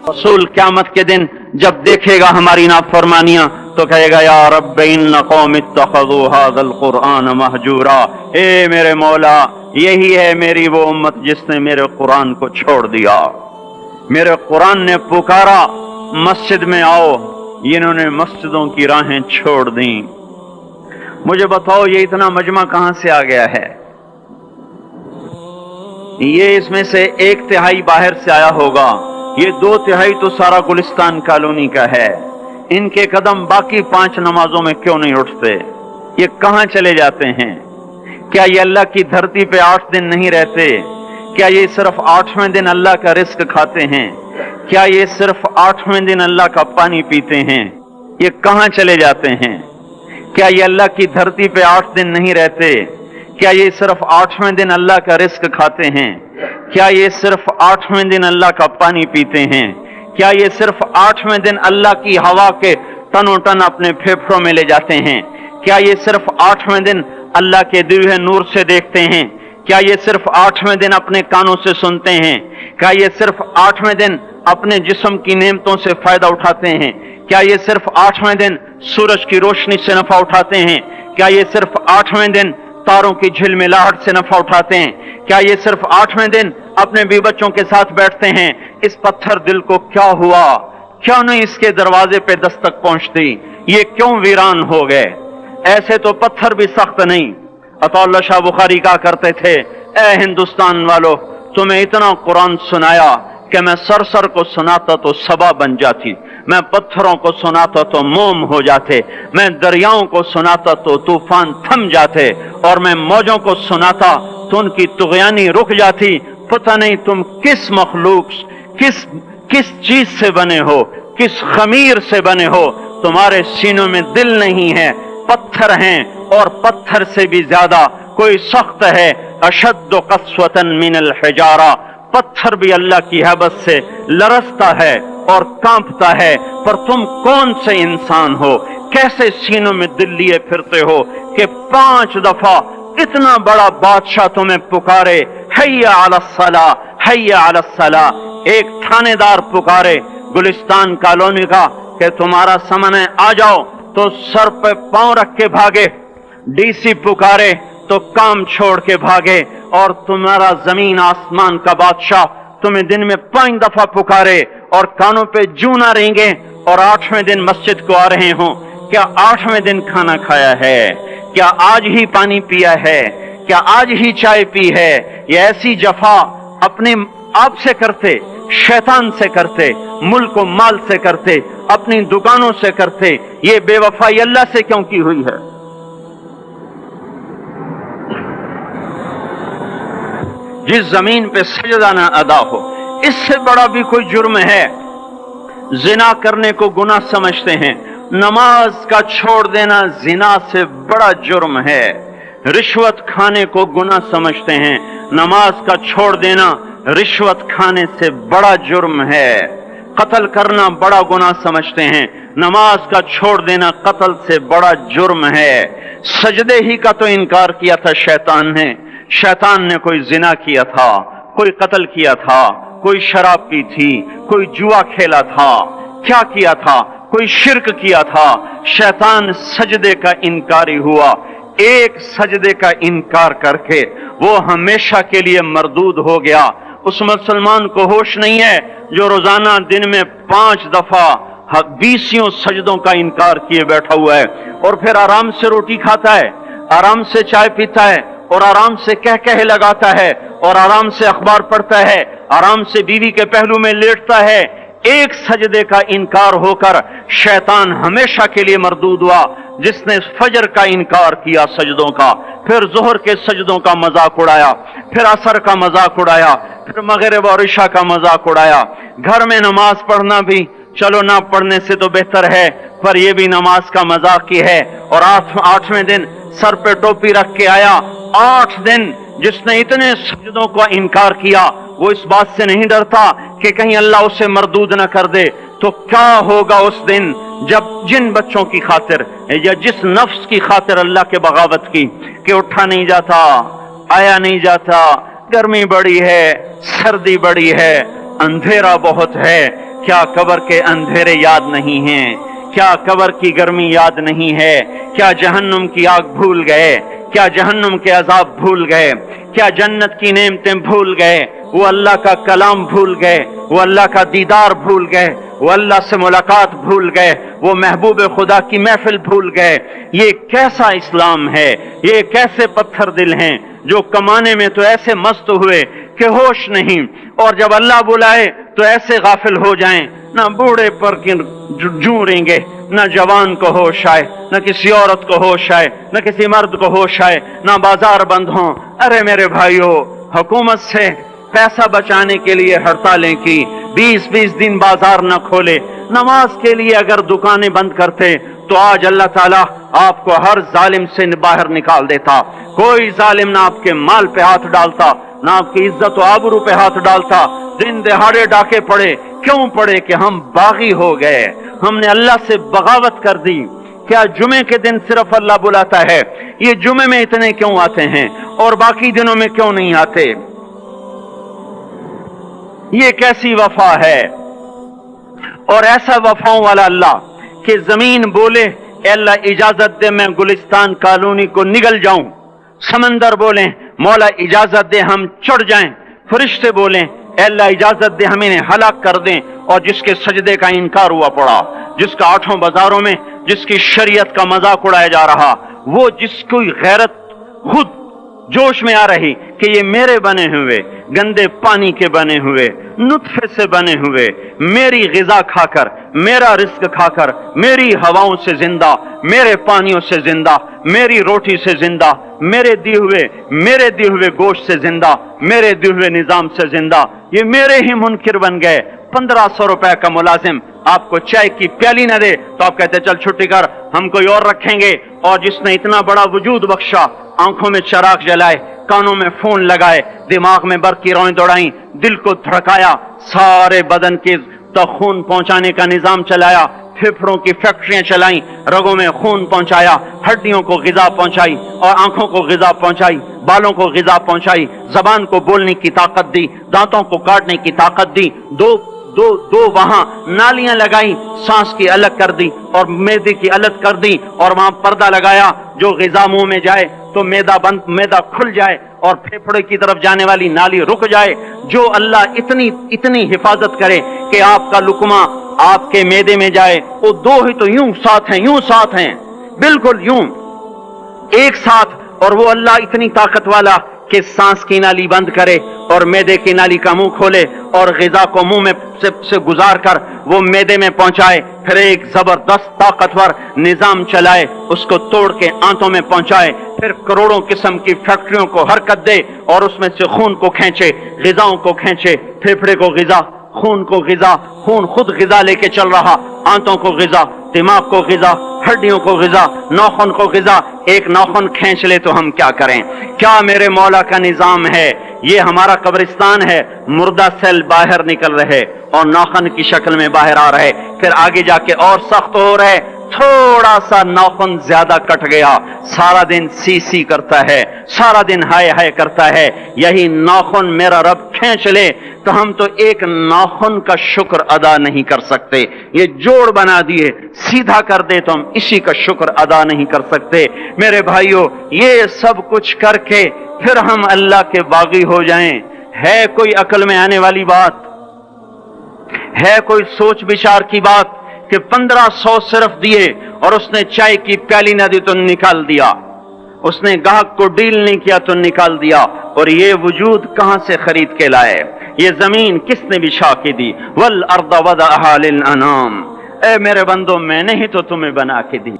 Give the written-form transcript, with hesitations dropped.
रसूल क़यामत के दिन जब देखेगा हमारी नाफरमानियां तो कहेगा या रब्ब इन्न कौम इत्तखज़ू हाज़ल कुरआन महजूरा। ए मेरे मौला, यही है मेरी वो उम्मत जिसने मेरे कुरान को छोड़ दिया। मेरे कुरान ने पुकारा मस्जिद में आओ, इन्होंने मस्जिदों की राहें छोड़ दी। मुझे बताओ ये इतना मजमा कहां से आ गया है? ये इसमें से 1/3 बाहर से आया होगा, ये 2/3 तो सारा गुलिस्तान कॉलोनी का है। इनके कदम बाकी 5 नमाजों में क्यों नहीं उठते? ये कहां चले जाते हैं? क्या ये अल्लाह की धरती पे 8 दिन नहीं रहते? क्या ये सिर्फ 8वें दिन अल्लाह का रिस्क खाते हैं? क्या ये सिर्फ 8वें दिन अल्लाह का पानी पीते हैं? ये कहां चले जाते हैं? क्या ये अल्लाह की धरती पे 8 दिन नहीं रहते? क्या ये सिर्फ 8वें दिन अल्लाह का रिस्क खाते हैं? क्या ये सिर्फ 8वें दिन अल्लाह का पानी पीते हैं? क्या ये सिर्फ 8वें दिन अल्लाह की हवा के टनों टन अपने फेफड़ों में ले जाते हैं? क्या ये सिर्फ 8वें दिन अल्लाह के दिव्य नूर से देखते हैं? क्या ये सिर्फ 8वें दिन अपने कानों से सुनते हैं? क्या ये सिर्फ 8वें दिन अपने जिस्म की नेमतों से फायदा उठाते हैं? क्या ये सिर्फ 8वें दिन सूरज की रोशनी से नफा उठाते हैं? क्या ये सिर्फ 8वें दिन तारों की झिलमिलाहट से नफा उठाते हैं? क्या ये सिर्फ 8वें दिन अपने भी बच्चों के साथ बैठते हैं? इस पत्थर दिल को क्या हुआ? क्यों नहीं इसके दरवाजे पे दस्तक पहुंचती? ये क्यों वीरान हो गए? ऐसे तो पत्थर भी सख्त नहीं। अताउल्लाह शाह बुखारी कहा करते थे, ए हिंदुस्तान वालों, तुम्हें इतना कुरान सुनाया कि मैं सर को सुनाता तो सबा बन जाती, मैं पत्थरों को सुनाता तो मोम हो जाते, मैं दरियाओं को सुनाता तो तूफान थम जाते, और मैं मौजों को सुनाता तो उनकी तुगयानी रुक जाती। पता नहीं तुम किस मखलूक, किस चीज से बने हो, किस खमीर से बने हो। तुम्हारे सीनों में दिल नहीं है, पत्थर हैं, और पत्थर से भी ज्यादा कोई सख्त है। अशद्दु क़स्वतन मिनल हिजारा, पत्थर भी अल्लाह की हैबत से लरसता है और कांपता है। पर तुम कौन से इंसान हो, कैसे सीनों में दिल लिए फिरते हो कि 5 दफा इतना बड़ा बादशाह तुम्हें पुकारे, हैया अलस्सला, हैया अलस्सला। एक थानेदार पुकारे गुलिस्तान कॉलोनी का कि तुम्हारा समय आ जाओ, तो सर पे पांव रख के भागे। डीसी पुकारे तो काम छोड़ के भागे, और तुम्हारा जमीन आसमान का बादशाह तुम्हें दिन में 5 दफा पुकारे और कानों पे जू ना रेंगे, और 8वें दिन मस्जिद को आ रहे हो। क्या 8वें दिन खाना खाया है? क्या आज ही पानी पिया है? क्या आज ही चाय पी है? ये ऐसी जफा अपने आप से करते, शैतान से करते, मुल्क व माल से करते, अपनी दुकानों से करते, ये बेवफाई अल्लाह से क्यों की हुई है? जिस जमीन पे सजदा ना अदा हो, इससे बड़ा भी कोई जुर्म है? जिना करने को गुनाह समझते हैं, नमाज का छोड़ देना जिना से बड़ा जुर्म है। रिश्वत खाने को गुनाह समझते हैं, नमाज का छोड़ देना रिश्वत खाने से बड़ा जुर्म है। कत्ल करना बड़ा गुनाह समझते हैं, नमाज का छोड़ देना कत्ल से बड़ा जुर्म है। सजदे ही का तो इनकार किया था शैतान ने। शैतान ने कोई जिना किया था, कोई कत्ल किया था, कोई शराब पी थी, कोई जुआ खेला था, क्या किया था? कोई शिर्क किया था। शैतान सजदे का इनकारी हुआ। एक सजदे का इनकार करके वो हमेशा के लिए मरदूद हो गया। उस मुसलमान को होश नहीं है जो रोजाना दिन में 5 दफा 20 सजदों का इनकार किए बैठा हुआ है, और फिर आराम से रोटी खाता है, आराम से चाय पीता है, और आराम से कह कह लगाता है, और आराम से अखबार पढ़ता है, आराम से बीवी के पहलू में लेटता है। एक सजदे का इनकार होकर शैतान हमेशा के लिए मरदूद हुआ। जिसने फजर का इनकार किया सजदों का, फिर जोहर के सजदों का मजाक उड़ाया, फिर असर का मजाक उड़ाया, फिर मगरिब और इशा का मजाक उड़ाया। घर में नमाज पढ़ना भी चलो ना पढ़ने से तो बेहतर है, पर यह भी नमाज का मजाक ही है। और 8वें दिन सर पे टोपी रख के आया। 8 दिन जिसने इतने सजदों का इनकार किया, वो इस बात से नहीं डरता कि कहीं अल्लाह उसे मरदूद न कर दे। तो क्या होगा उस दिन जब जिन बच्चों की खातिर या जिस नफ्स की खातिर अल्लाह के बगावत की कि उठा नहीं जाता, आया नहीं जाता, गर्मी बड़ी है, सर्दी बड़ी है, अंधेरा बहुत है, کیا قبر کے اندھیرے یاد نہیں ہیں؟ کیا قبر کی گرمی یاد نہیں ہے؟ کیا جہنم کی آگ بھول گئے؟ کیا جہنم کے عذاب بھول گئے؟ کیا جنت کی نعمتیں بھول گئے؟ وہ اللہ کا کلام بھول گئے؟ وہ اللہ کا دیدار بھول گئے؟ وہ اللہ سے ملاقات بھول گئے؟ وہ محبوب خدا کی محفل بھول گئے؟ یہ کیسا اسلام ہے؟ یہ کیسے پتھر دل ہیں جو کمانے میں تو ایسے مست ہوئے کہ ہوش نہیں، اور جب اللہ بلائے تو ایسے غافل ہو جائیں، نہ بوڑھے پر جھوریں گے، نہ جوان کو ہوش آئے، نہ کسی عورت کو ہوش آئے، نہ کسی مرد کو ہوش آئے، نہ بازار بند ہوں۔ ارے میرے بھائیو، حکومت سے پیسہ بچانے کے لیے ہڑتالیں کی، 20 دن بازار نہ کھولے، نماز کے لیے اگر دکانیں بند کرتے تو آج اللہ تعالیٰ آپ کو ہر ظالم سے باہر نکال دیتا۔ کوئی ظالم نہ آپ کے مال پہ ہاتھ ڈالتا، نہ آپ کی عزت و آبرو پہ ہاتھ ڈالتا۔ دن دہاڑے ڈاکے پڑے، کیوں پڑے؟ کہ ہم باغی ہو گئے، ہم نے اللہ سے بغاوت کر دی۔ کیا جمعے کے دن صرف اللہ بلاتا ہے؟ یہ جمعے میں اتنے کیوں آتے ہیں اور باقی دنوں میں کیوں نہیں آتے؟ یہ کیسی وفا ہے؟ اور ایسا وفاؤں والا اللہ کہ زمین بولے اے اللہ اجازت دے میں گلستان کالونی کو نگل جاؤں، سمندر بولیں مولا اجازت دے ہم چڑھ جائیں، فرشتے بولیں اے اللہ اجازت دے ہم انہیں ہلاک کر دیں، اور جس کے سجدے کا انکار ہوا پڑا، جس کا آٹھوں بازاروں میں جس کی شریعت کا مذاق اڑایا جا رہا، وہ جس کی غیرت خود جوش میں آ رہی کہ یہ میرے بنے ہوئے گندے پانی کے بنے ہوئے نطفے سے بنے ہوئے میری غذا کھا کر، میرا رزق کھا کر، میری ہواؤں سے زندہ، میرے پانیوں سے زندہ، میری روٹی سے زندہ، میرے دیے ہوئے گوشت سے زندہ، میرے دیے ہوئے نظام سے زندہ، یہ میرے ہی منکر بن گئے۔ 1500 روپے کا ملازم آپ کو چائے کی پیالی نہ دے تو آپ کہتے چل چھٹی کر، ہم کوئی اور رکھیں گے۔ اور جس نے اتنا بڑا وجود بخشا، آنکھوں میں چراغ جلائے، کانوں میں فون لگائے، دماغ میں برق کی روئیں دوڑائیں، دل کو دھڑکایا، سارے بدن کے تک خون پہنچانے کا نظام چلایا، پھیپھڑوں کی فیکٹریاں چلائیں، رگوں میں خون پہنچایا، ہڈیوں کو غذا پہنچائی اور آنکھوں کو غذا پہنچائی، بالوں کو غذا پہنچائی، زبان کو بولنے کی طاقت دی، دانتوں کو کاٹنے کی طاقت دی، دو وہاں نالیاں لگائیں، سانس کی الگ کر دی اور معدے کی الگ کر دی، اور وہاں پردہ لگایا، جو غذا منہ میں جائے تو معدہ کھل جائے اور پھیپھڑے کی طرف جانے والی نالی رک جائے۔ جو اللہ اتنی حفاظت کرے کہ آپ کا لقمہ آپ کے معدے میں جائے، وہ دو ہی تو یوں ساتھ ہیں بالکل یوں ایک ساتھ، اور وہ اللہ اتنی طاقت والا کہ سانس کی نالی بند کرے اور معدے کی نالی کا منہ کھولے اور غذا کو منہ میں سے گزار کر وہ معدے میں پہنچائے، پھر ایک زبردست طاقتور نظام چلائے، اس کو توڑ کے آنتوں میں پہنچائے، پھر کروڑوں قسم کی فیکٹریوں کو حرکت دے اور اس میں سے خون کو کھینچے، غذاؤں کو کھینچے، پھیپھڑے کو غذا، خون کو غذا، خون خود غذا لے کے چل رہا، آنتوں کو غذا، دماغ کو غذا، ہڈیوں کو غذا، ناخن کو غذا۔ ایک ناخن کھینچ لے تو ہم کیا کریں؟ کیا میرے مولا کا نظام ہے؟ یہ ہمارا قبرستان ہے، مردہ سیل باہر نکل رہے اور ناخن کی شکل میں باہر آ رہے، پھر آگے جا کے اور سخت ہو رہے، تھوڑا سا ناخن زیادہ کٹ گیا، سارا دن سی کرتا ہے، سارا دن ہائے کرتا ہے، یہی ناخن میرا رب کھینچ لے تو ہم تو ایک ناخن کا شکر ادا نہیں کر سکتے۔ یہ جوڑ بنا دیے، سیدھا کر دے تو ہم اسی کا شکر ادا نہیں کر سکتے۔ میرے بھائیو، یہ سب کچھ کر کے پھر ہم اللہ کے باغی ہو جائیں، ہے کوئی عقل میں آنے والی بات؟ ہے کوئی سوچ بچار کی بات کہ 1500 صرف دیے اور اس نے چائے کی پیالی نہ دی تو نکال دیا، اس نے گاہک کو ڈیل نہیں کیا تو نکال دیا، اور یہ وجود کہاں سے خرید کے لائے؟ یہ زمین کس نے بچھا کے دی؟ وَالْأَرْضَ وَضَعَهَا لِلْأَنَامِ، اے میرے بندو میں نے ہی تو تمہیں بنا کے دی۔